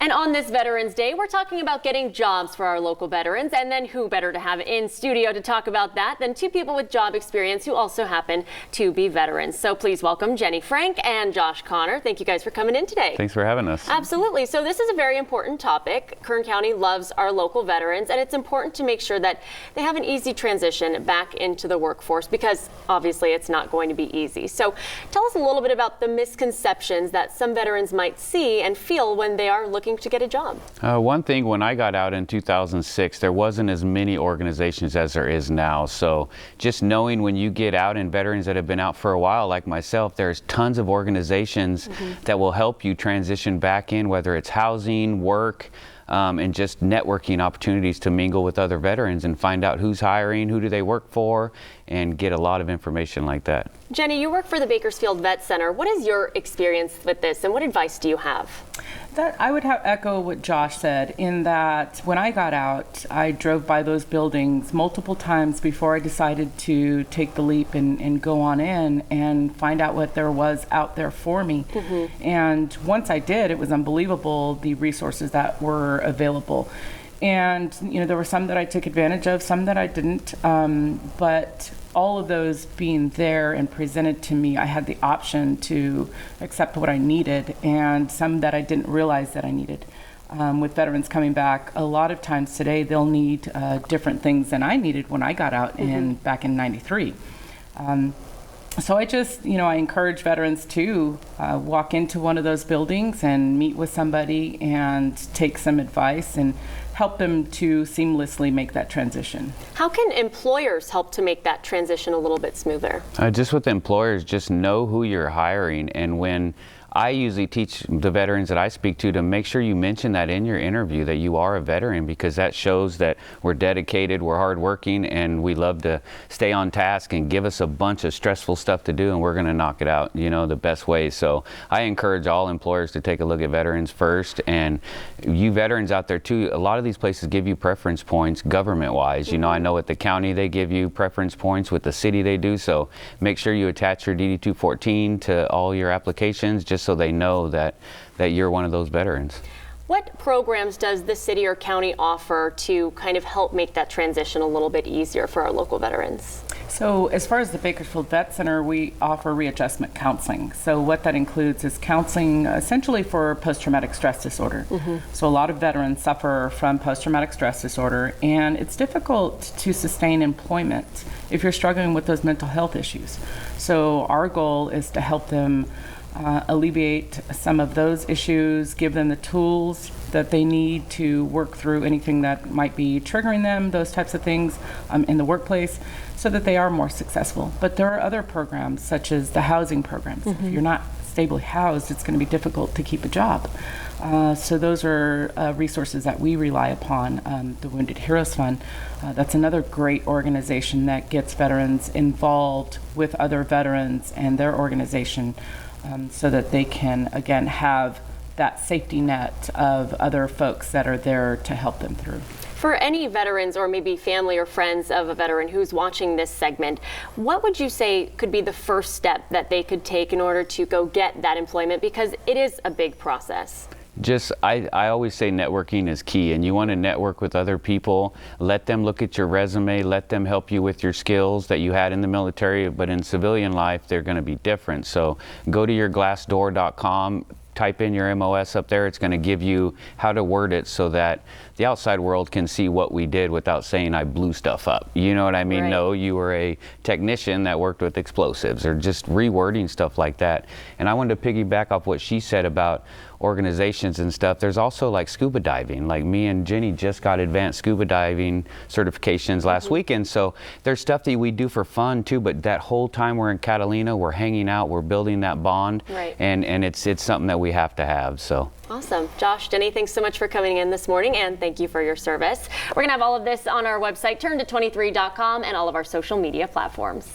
And on this Veterans Day, we're talking about getting jobs for our local veterans, and then who better to have in studio to talk about that than two people with job experience who also happen to be veterans. So please welcome Jenny Frank and Josh Connor. Thank you guys for coming in today. Thanks for having us. Absolutely. So this is a very important topic. Kern County loves our local veterans, and it's important to make sure that they have an easy transition back into the workforce, because obviously it's not going to be easy. So tell us a little bit about the misconceptions that some veterans might see and feel when they are looking to get a job. One thing, when I got out in 2006, there wasn't as many organizations as there is now. So just knowing when you get out, and veterans that have been out for a while like myself, there's tons of organizations that will help you transition back in, whether it's housing, work, and just networking opportunities to mingle with other veterans and find out who's hiring, who do they work for, and get a lot of information like that. Jenny, you work for the Bakersfield Vet Center. What is your experience with this, and what advice do you have? I would echo what Josh said, in that when I got out, I drove by those buildings multiple times before I decided to take the leap and go on in and find out what there was out there for me. And once I did, it was unbelievable, the resources that were available. And there were some that I took advantage of, some that I didn't, but all of those being there and presented to me, I had the option to accept what I needed, and some that I didn't realize that I needed. With veterans coming back, a lot of times today they'll need different things than I needed when I got out back in '93. So I just, I encourage veterans to walk into one of those buildings and meet with somebody and take some advice and help them to seamlessly make that transition. How can employers help to make that transition a little bit smoother? Just with employers, just know who you're hiring. And when I usually teach the veterans that I speak to make sure you mention that in your interview, that you are a veteran, because that shows that we're dedicated, we're hardworking, and we love to stay on task, and give us a bunch of stressful stuff to do, and we're going to knock it out, the best way. So I encourage all employers to take a look at veterans first. And you veterans out there too, a lot of these places give you preference points government-wise. I know at the county they give you preference points, with the city they do. So make sure you attach your DD 214 to all your applications, just so they know that you're one of those veterans. What programs does the city or county offer to kind of help make that transition a little bit easier for our local veterans? So as far as the Bakersfield Vet Center, we offer readjustment counseling. So what that includes is counseling essentially for post-traumatic stress disorder. So a lot of veterans suffer from post-traumatic stress disorder, and it's difficult to sustain employment if you're struggling with those mental health issues. So our goal is to help them alleviate some of those issues, give them the tools that they need to work through anything that might be triggering them, those types of things in the workplace, so that they are more successful. But there are other programs, such as the housing programs. If you're not stably housed, it's going to be difficult to keep a job. So those are resources that we rely upon. The Wounded Heroes Fund, that's another great organization that gets veterans involved with other veterans and their organization, so that they can, again, have that safety net of other folks that are there to help them through. For any veterans, or maybe family or friends of a veteran who's watching this segment, what would you say could be the first step that they could take in order to go get that employment? Because it is a big process. I always say networking is key, and you want to network with other people. Let them look at your resume, let them help you with your skills that you had in the military, but in civilian life, they're going to be different. So go to your glassdoor.com, type in your MOS up there. It's going to give you how to word it so that the outside world can see what we did without saying I blew stuff up. You know what I mean? Right. No, you were a technician that worked with explosives, or just rewording stuff like that. And I wanted to piggyback off what she said about organizations and stuff. There's also like scuba diving. Like me and Jenny just got advanced scuba diving certifications last weekend. So there's stuff that we do for fun too, but that whole time we're in Catalina, we're hanging out, we're building that bond. Right. And it's something that we have to have. So awesome. Josh, Jenny, thanks so much for coming in this morning, and thank you for your service. We're going to have all of this on our website, turn to 23.com, and all of our social media platforms.